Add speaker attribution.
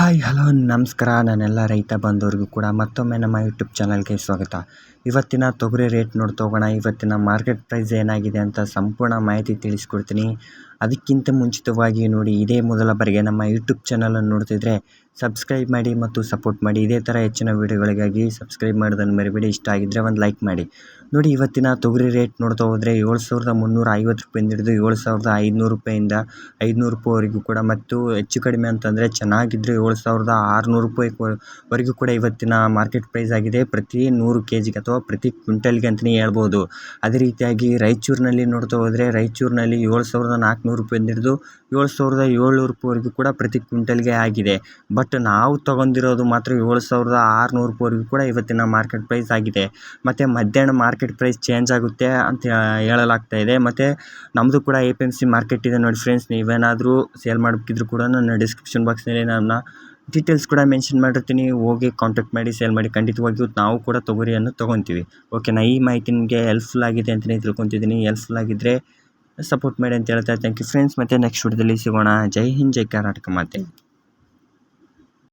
Speaker 1: Hi hello ನಮಸ್ಕಾರ. ನನ್ನೆಲ್ಲ ರೈತ ಬಂಧುವರಿಗೂ ಕೂಡ ಮತ್ತೊಮ್ಮೆ ನಮ್ಮ ಯೂಟ್ಯೂಬ್ ಚಾನಲ್ಗೆ ಸ್ವಾಗತ. ಇವತ್ತಿನ ತೊಗರಿ ರೇಟ್ ನೋಡ್ತಾ ಹೋಗೋಣ. ಇವತ್ತಿನ ಮಾರ್ಕೆಟ್ ಪ್ರೈಸ್ ಏನಾಗಿದೆ ಅಂತ ಸಂಪೂರ್ಣ ಮಾಹಿತಿ ತಿಳಿಸ್ಕೊಡ್ತೀನಿ. ಅದಕ್ಕಿಂತ ಮುಂಚಿತವಾಗಿ ನೋಡಿ, ಇದೇ ಮೊದಲ ಬಾರಿಗೆ ನಮ್ಮ ಯೂಟ್ಯೂಬ್ ಚಾನಲನ್ನು ನೋಡ್ತಿದ್ರೆ ಸಬ್ಸ್ಕ್ರೈಬ್ ಮಾಡಿ ಮತ್ತು ಸಪೋರ್ಟ್ ಮಾಡಿ. ಇದೇ ಥರ ಹೆಚ್ಚಿನ ವೀಡಿಯೋಗಳಿಗಾಗಿ ಸಬ್ಸ್ಕ್ರೈಬ್ ಮಾಡೋದನ್ನು ಮರಿಬೇಡಿ. ಇಷ್ಟ ಆಗಿದ್ದರೆ ಒಂದು ಲೈಕ್ ಮಾಡಿ. ನೋಡಿ, ಇವತ್ತಿನ ತೊಗರಿ ರೇಟ್ ನೋಡ್ತಾ ಹೋದರೆ 7,350 ರೂಪಾಯಿಂದ ಹಿಡಿದು 7,500 ರೂಪಾಯಿಂದ 500 ರೂಪಾಯಿವರೆಗೂ ಕೂಡ, ಮತ್ತು ಹೆಚ್ಚು ಕಡಿಮೆ ಅಂತಂದರೆ ಚೆನ್ನಾಗಿದ್ದರೆ 7,600 ರೂಪಾಯಿವರೆಗೂ ಕೂಡ ಇವತ್ತಿನ ಮಾರ್ಕೆಟ್ ಪ್ರೈಸ್ ಆಗಿದೆ, ಪ್ರತಿ 100 kg ಅಥವಾ ಪ್ರತಿ ಕ್ವಿಂಟಲ್ಗೆ ಅಂತಲೇ ಹೇಳ್ಬೋದು. ಅದೇ ರೀತಿಯಾಗಿ ರಾಯಚೂರಿನಲ್ಲಿ ನೋಡ್ತಾ ಹೋದರೆ ರಾಯಚೂರಿನಲ್ಲಿ 7,400 ರೂಪಾಯಿಂದ ಹಿಡಿದು 7,700 ರೂಪಾಯಿವರೆಗೂ ಕೂಡ ಪ್ರತಿ ಕ್ವಿಂಟಲ್ಗೆ ಆಗಿದೆ. ಬಟ್ ನಾವು ತೊಗೊಂಡಿರೋದು ಮಾತ್ರ 7,600 ರೂಪಾಯಿವರೆಗೂ ಕೂಡ ಇವತ್ತಿನ ಮಾರ್ಕೆಟ್ ಪ್ರೈಸ್ ಆಗಿದೆ. ಮತ್ತು ಮಧ್ಯಾಹ್ನ ಮಾರ್ಕೆಟ್ ಪ್ರೈಸ್ ಚೇಂಜ್ ಆಗುತ್ತೆ ಅಂತ ಹೇಳಲಾಗ್ತಾ ಇದೆ. ಮತ್ತು ನಮ್ಮದು ಕೂಡ APMC ಮಾರ್ಕೆಟ್ ಇದೆ ನೋಡಿ ಫ್ರೆಂಡ್ಸ್. ನೀವೇನಾದರೂ ಸೇಲ್ ಮಾಡಬೇಕಿದ್ರು ಕೂಡ ನನ್ನ ಡಿಸ್ಕ್ರಿಪ್ಷನ್ ಬಾಕ್ಸ್ನಲ್ಲಿ ನನ್ನ ಡೀಟೇಲ್ಸ್ ಕೂಡ ಮೆನ್ಷನ್ ಮಾಡಿರ್ತೀನಿ. ಹೋಗಿ ಕಾಂಟ್ಯಾಕ್ಟ್ ಮಾಡಿ ಸೇಲ್ ಮಾಡಿ. ಖಂಡಿತವಾಗಿಯೂ ನಾವು ಕೂಡ ತೊಗರಿಯನ್ನು ತೊಗೊತೀವಿ. ಓಕೆನಾ? ಈ ಮಾಹಿತಿ ನಿಮಗೆ ಹೆಲ್ಪ್ಫುಲ್ ಆಗಿದೆ ಅಂತಲೇ ತಿಳ್ಕೊತಿದ್ದೀನಿ. ಹೆಲ್ಪ್ಫುಲ್ ಆಗಿದ್ದರೆ ಸಪೋರ್ಟ್ ಮಾಡಿ ಅಂತ ಹೇಳ್ತಾ ಥ್ಯಾಂಕ್ ಯು ಫ್ರೆಂಡ್ಸ್. ಮತ್ತು ನೆಕ್ಸ್ಟ್ ವಿಡಿಯೋದಲ್ಲಿ ಸಿಗೋಣ. ಜೈ ಹಿಂದ್, ಜೈ ಕರ್ನಾಟಕ ಮಾತೆ.